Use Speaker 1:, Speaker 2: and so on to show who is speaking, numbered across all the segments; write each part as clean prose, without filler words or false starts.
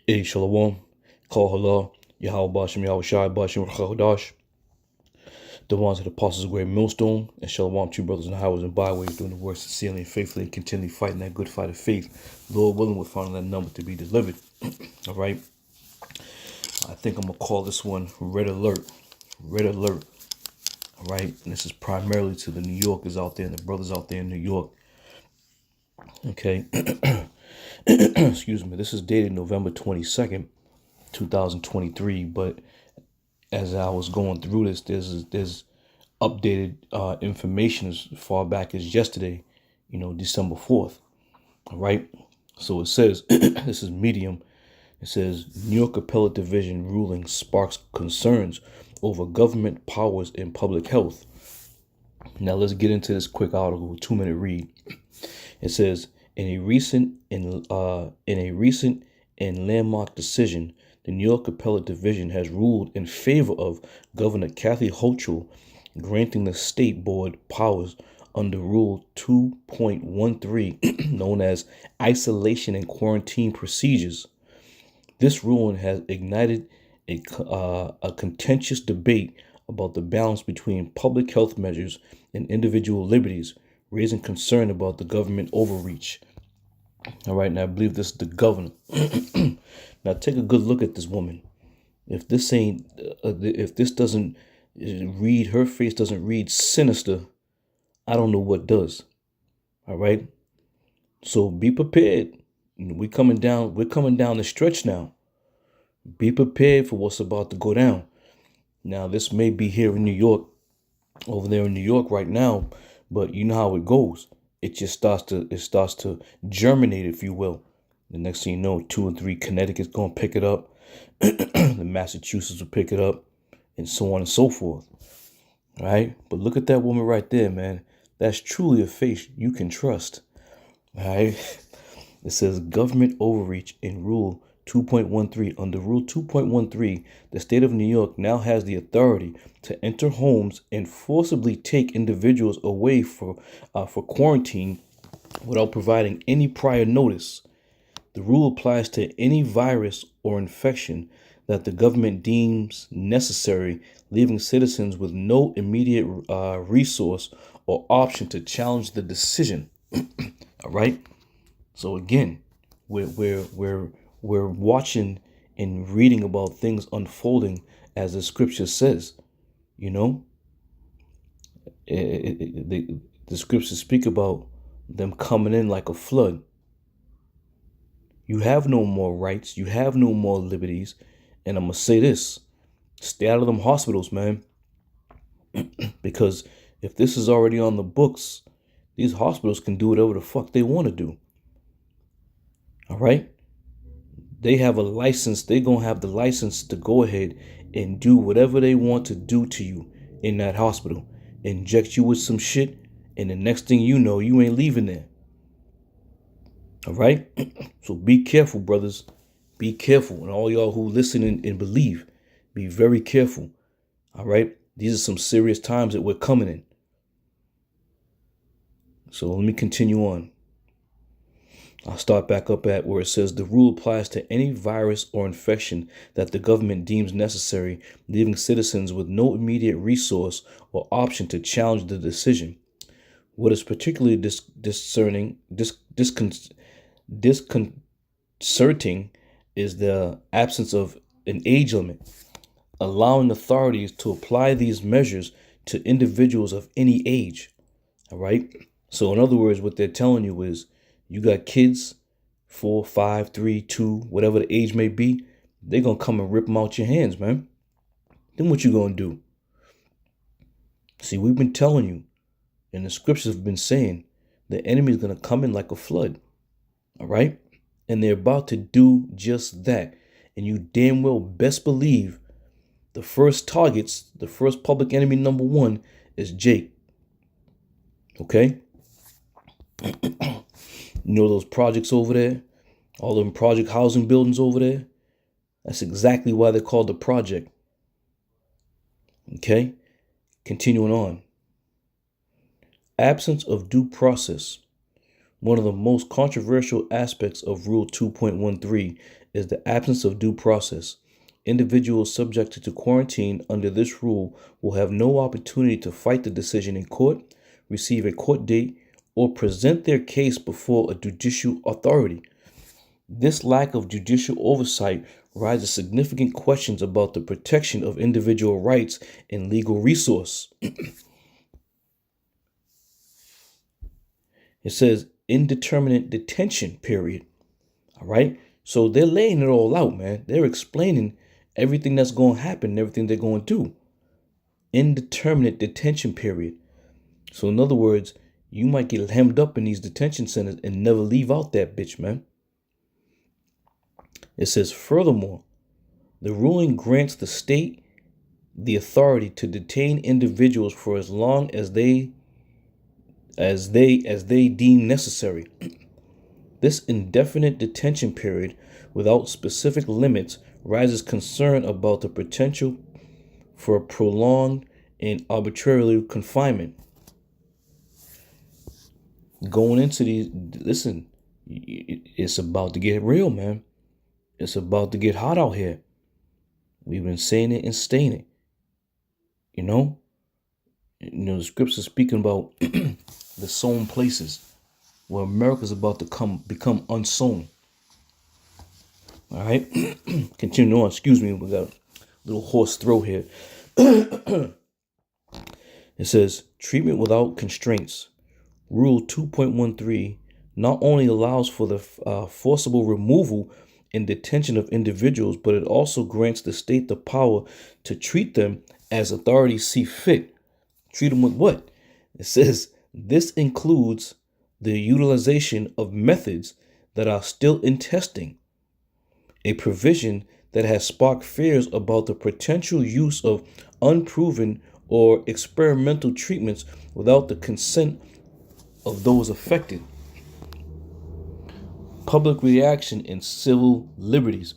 Speaker 1: Hey, Shalom, Kal Halal, Yahweh Bashim, Yahweh Shai Bashim, Rachadash, the ones of the apostles of great millstone, and Shalom, two brothers and highways and byways, doing the work sincerely and faithfully, and continually fighting that good fight of faith. Lord willing, we're finding that number to be delivered. All right. I think I'm going to call this one Red Alert. Red Alert. All right. And this is primarily to the New Yorkers out there and the brothers out there in New York. Okay. Excuse me. This is dated November 22nd, 2023. But as I was going through this, there's updated information as far back as yesterday, December 4th. All right. So it says, this is Medium. It says, New York Appellate Division ruling sparks concerns over government powers in public health. Now let's get into this quick article, 2-minute read. It says, in a recent and landmark decision, the New York Appellate Division has ruled in favor of Governor Kathy Hochul, granting the state board powers under Rule 2.13, known as Isolation and Quarantine Procedures. This ruling has ignited a contentious debate about the balance between public health measures and individual liberties, raising concern about the government overreach. All right, now I believe this is the governor. Now take a good look at this woman. If this doesn't read, her face doesn't read sinister, I don't know what does. All right. So be prepared. We're coming down the stretch now. Be prepared for what's about to go down. Now, this may be here in New York, over there in New York right now, but you know how it goes. It just starts to germinate, if you will. The next thing you know, 2 or 3 Connecticut's gonna pick it up, the Massachusetts will pick it up, and so on and so forth. All right, but look at that woman right there, man. That's truly a face you can trust. All right, it says government overreach in Rule 2.13. Under Rule 2.13, the state of New York now has the authority to enter homes and forcibly take individuals away for quarantine without providing any prior notice. The rule applies to any virus or infection that the government deems necessary, leaving citizens with no immediate resource or option to challenge the decision. All right. So again, we're watching and reading about things unfolding as the scripture says. The scriptures speak about them coming in like a flood. You have no more rights. You have no more liberties. And I'm going to say this. Stay out of them hospitals, man. Because if this is already on the books, these hospitals can do whatever the fuck they want to do. All right? They have a license. They're going to have the license to go ahead and do whatever they want to do to you in that hospital. Inject you with some shit. And the next thing you know, you ain't leaving there. All right? So be careful, brothers. Be careful. And all y'all who listen and believe, be very careful. All right? These are some serious times that we're coming in. So let me continue on. I'll start back up at where it says the rule applies to any virus or infection that the government deems necessary, leaving citizens with no immediate resource or option to challenge the decision. What is particularly disconcerting is the absence of an age limit, allowing authorities to apply these measures to individuals of any age. All right. So in other words, what they're telling you is you got kids, 4, 5, 3, 2, whatever the age may be, they're going to come and rip them out your hands, man. Then what you going to do? See, we've been telling you, and the scriptures have been saying, the enemy is going to come in like a flood. All right? And they're about to do just that. And you damn well best believe the first targets, the first public enemy number 1 is Jake. Okay? You know those projects over there? All them project housing buildings over there? That's exactly why they're called the project. Okay? Continuing on. Absence of due process. One of the most controversial aspects of Rule 2.13 is the absence of due process. Individuals subjected to quarantine under this rule will have no opportunity to fight the decision in court, receive a court date, or present their case before a judicial authority. This lack of judicial oversight raises significant questions about the protection of individual rights and legal resource. It says indeterminate detention period. All right. So they're laying it all out, man. They're explaining everything that's going to happen and everything they're going to do. Indeterminate detention period. So in other words, you might get hemmed up in these detention centers and never leave out that bitch, man. It says, furthermore, the ruling grants the state the authority to detain individuals for as long as they deem necessary. This indefinite detention period without specific limits raises concern about the potential for prolonged and arbitrary confinement. Going into these, listen, it's about to get real, man. It's about to get hot out here. We've been saying it and staying it. You know, the scriptures speaking about the sown places where America's about to become unsown. All right, continue on. Excuse me, we got a little hoarse throat here. It says treatment without constraints. Rule 2.13 not only allows for the forcible removal and detention of individuals, but it also grants the state the power to treat them as authorities see fit. Treat them with what? It says this includes the utilization of methods that are still in testing, a provision that has sparked fears about the potential use of unproven or experimental treatments without the consent of those affected. Public reaction in civil liberties.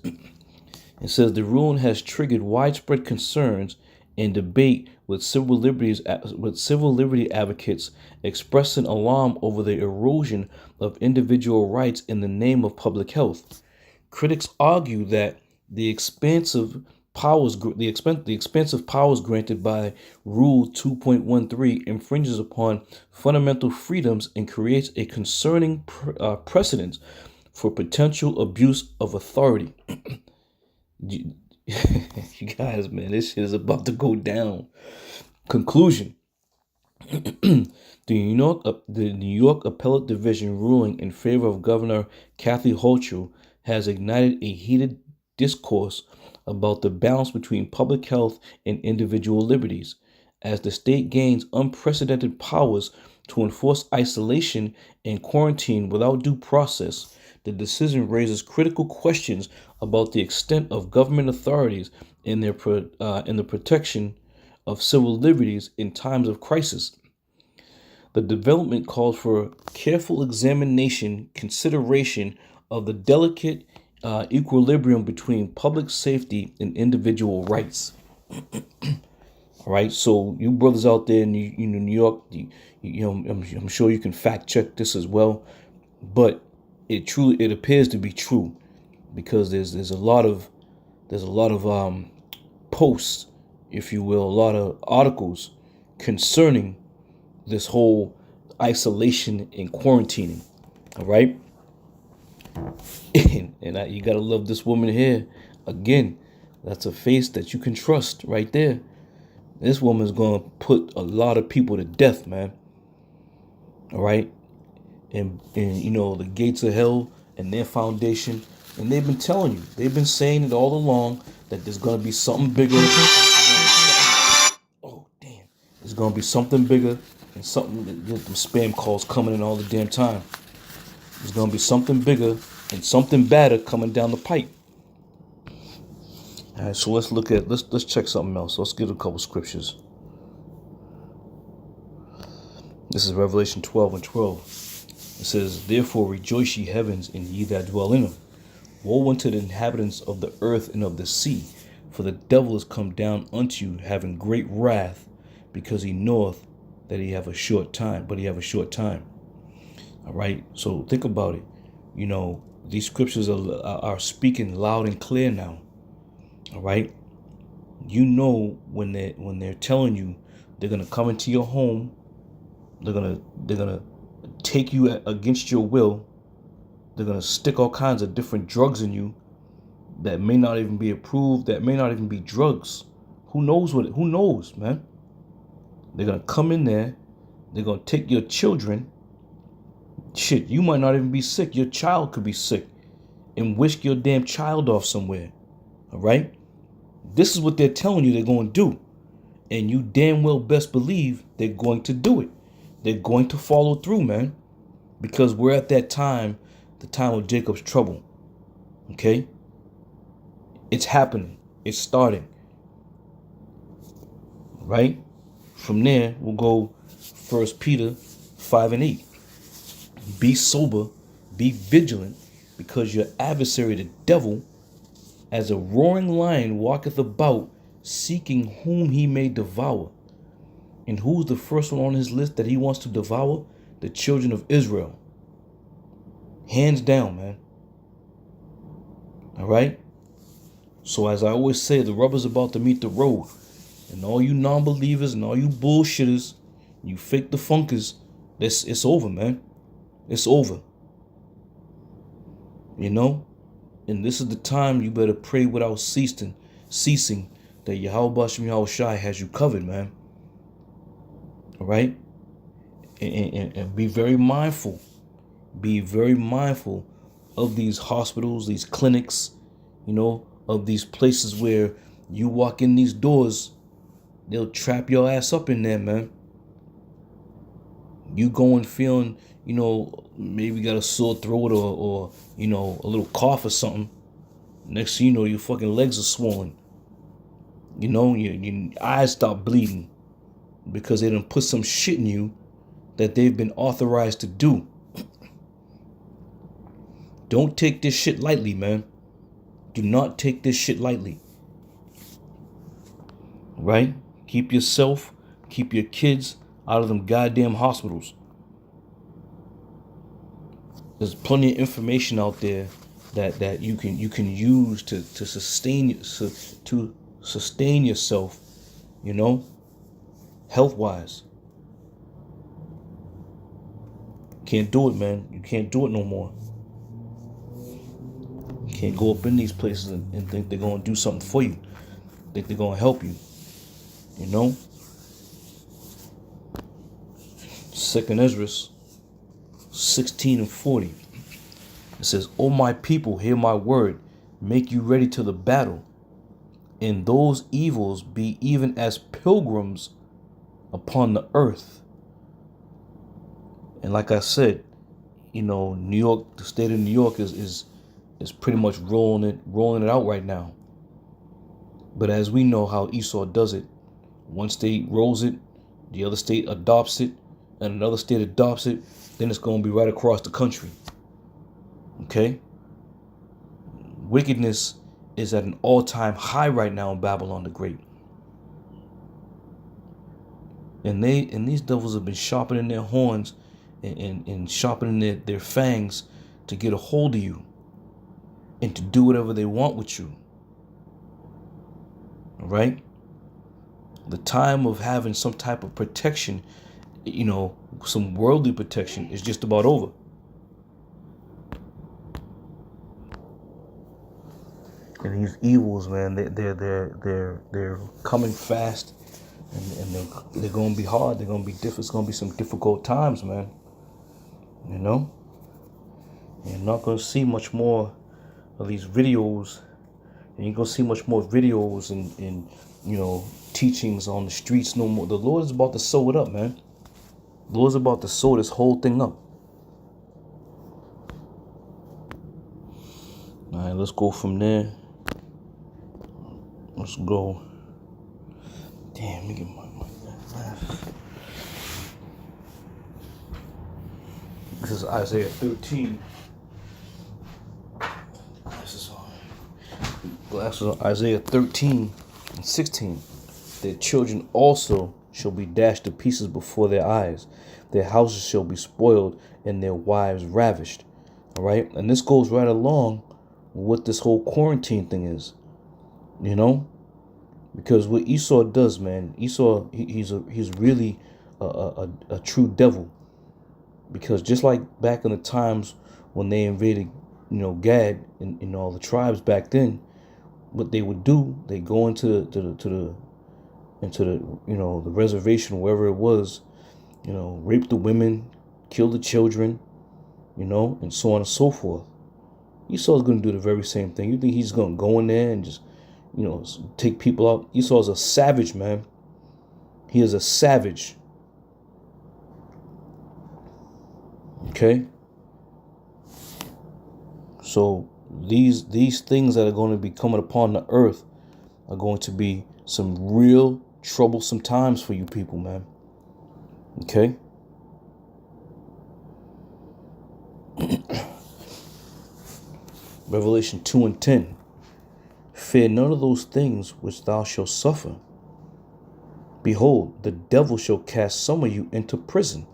Speaker 1: It says the ruling has triggered widespread concerns and debate with civil liberty advocates expressing alarm over the erosion of individual rights in the name of public health. Critics argue that the expansive powers granted by Rule 2.13 infringes upon fundamental freedoms and creates a concerning precedent for potential abuse of authority. You guys, man, this shit is about to go down. Conclusion. The New York Appellate Division ruling in favor of Governor Kathy Hochul has ignited a heated discourse about the balance between public health and individual liberties. As the state gains unprecedented powers to enforce isolation and quarantine without due process, the decision raises critical questions about the extent of government authorities in the protection of civil liberties in times of crisis. The development calls for careful consideration of the delicate equilibrium between public safety and individual rights. All right, so you brothers out there in New York, I'm sure you can fact check this as well, but it appears to be true, because there's a lot of posts, if you will, a lot of articles concerning this whole isolation and quarantining. All right, and you gotta love this woman here. Again, that's a face that you can trust right there. This woman's gonna put a lot of people to death, man. All right. And the gates of hell and their foundation, and they've been telling you, they've been saying it all along, that there's gonna be something bigger. Oh damn, there's gonna be something bigger and something. The spam calls coming in all the damn time. There's gonna be something bigger and something badder coming down the pipe. All right, so let's check something else. Let's get a couple scriptures. This is Revelation 12:12. It says, therefore rejoice ye heavens, and ye that dwell in them. Woe unto the inhabitants of the earth and of the sea, for the devil is come down unto you, having great wrath, because he knoweth that he have a short time. All right. So think about it. You know, these scriptures are speaking loud and clear now. All right. You know when they're telling you they're gonna come into your home, they're gonna take you against your will. They're gonna stick all kinds of different drugs in you that may not even be approved, that may not even be drugs. Who knows who knows, man? They're gonna come in there, they're gonna take your children. Shit, you might not even be sick. Your child could be sick and whisk your damn child off somewhere. All right? This is what they're telling you they're going to do. And you damn well best believe they're going to do it. They're going to follow through, man. Because we're at that time, the time of Jacob's trouble. Okay? It's happening. It's starting. Right? From there, we'll go 1 Peter 5 and 8. Be sober, be vigilant, because your adversary, the devil, as a roaring lion, walketh about, seeking whom he may devour. And who's the first one on his list that he wants to devour? The children of Israel. Hands down, man. All right? So as I always say, the rubber's about to meet the road. And all you non-believers and all you bullshitters, you fake the funkers, it's over, man. It's over. You know? And this is the time you better pray without ceasing that Yahweh Shem Yahweh Shai has you covered, man. All right? And be very mindful. Be very mindful of these hospitals, these clinics, you know, of these places where you walk in these doors, they'll trap your ass up in there, man. You going feeling, you know, maybe got a sore throat or you know, a little cough or something. Next thing you know, your fucking legs are swollen. You know, your eyes stop bleeding because they done put some shit in you that they've been authorized to do. Don't take this shit lightly, man. Do not take this shit lightly. Right? Keep yourself, keep your kids out of them goddamn hospitals. There's plenty of information out there that you can use to sustain yourself, you know, health wise. Can't do it, man. You can't do it no more. You can't go up in these places and think they're gonna do something for you. Think they're gonna help you. You know? 2nd Ezra 16 and 40. It says, O my people, hear my word, make you ready to the battle, and those evils be even as pilgrims upon the earth. And like I said, you know, New York, the state of New York is pretty much rolling it out right now. But as we know how Esau does it, one state rolls it, the other state adopts it, and another state adopts it, then it's going to be right across the country. Okay? Wickedness is at an all-time high right now in Babylon the Great. And these devils have been sharpening their horns and sharpening their fangs to get a hold of you and to do whatever they want with you. All right? The time of having some type of protection, you know, some worldly protection is just about over. And these evils, man, they're coming fast, and they're gonna be hard. They're gonna be difficult. It's gonna be some difficult times, man. You know, you're not gonna see much more of these videos, and you're gonna see much more videos and you know, teachings on the streets no more. The Lord is about to sew it up, man. The Lord's about to sew this whole thing up. All right, let's go from there. Let's go. Damn, let me get my This is Isaiah 13. Glasses on Isaiah 13 and 16. Their children also shall be dashed to pieces before their eyes. Their houses shall be spoiled and their wives ravished. All right. And this goes right along with what this whole quarantine thing is, you know, because what Esau does, man, Esau, he's really a true devil, because just like back in the times when they invaded, Gad and all the tribes back then, what they would do, they go into the reservation, wherever it was, rape the women, kill the children, and so on and so forth. Esau's going to do the very same thing. You think he's going to go in there and just, take people out? Esau's a savage, man. He is a savage. Okay? So these things that are going to be coming upon the earth are going to be some real troublesome times for you people, man. Okay? Revelation 2:10. Fear none of those things which thou shalt suffer. Behold, the devil shall cast some of you into prison.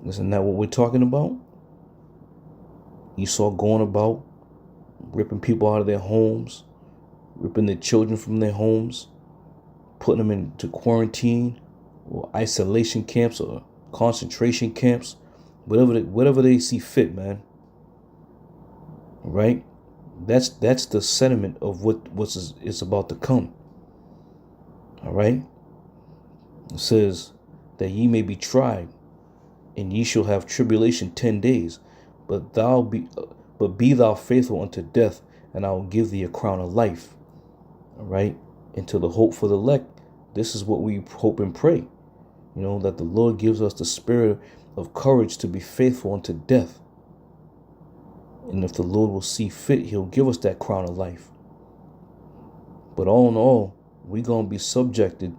Speaker 1: Isn't that what we're talking about? Esau going about ripping people out of their homes, ripping their children from their homes, putting them into quarantine or isolation camps or concentration camps, whatever they see fit, man. Right? That's the sentiment of what is about to come. All right? It says that ye may be tried, and ye shall have tribulation 10 days, but be thou faithful unto death, and I will give thee a crown of life. All right? And to the hope for the elect, this is what we hope and pray. That the Lord gives us the spirit of courage to be faithful unto death. And if the Lord will see fit, he'll give us that crown of life. But all in all, we're going to be subjected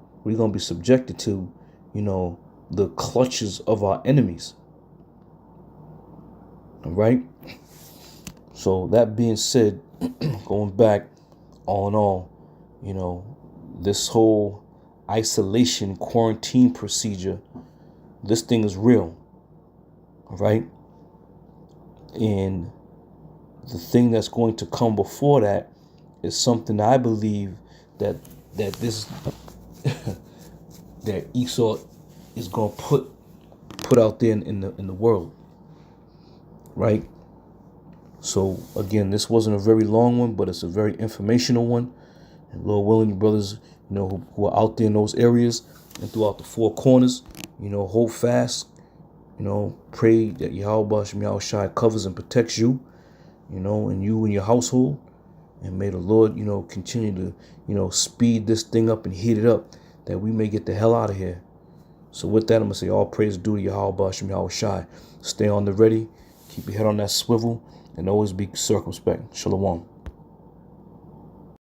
Speaker 1: to, the clutches of our enemies. All right? So that being said, going back, all in all, this whole isolation quarantine procedure, this thing is real. All right? And the thing that's going to come before that is something I believe that this that Esau is going to put out there in the world, right? So again, this wasn't a very long one, but it's a very informational one. And Lord willing, brothers, who are out there in those areas and throughout the four corners, hold fast, pray that Yahweh Shem Yahushai covers and protects you, and you and your household. And may the Lord, continue to, speed this thing up and heat it up, that we may get the hell out of here. So with that, I'm going to say all praise due to Yahweh Shem Yahushai. Stay on the ready, keep your head on that swivel, and always be circumspect. Shalom.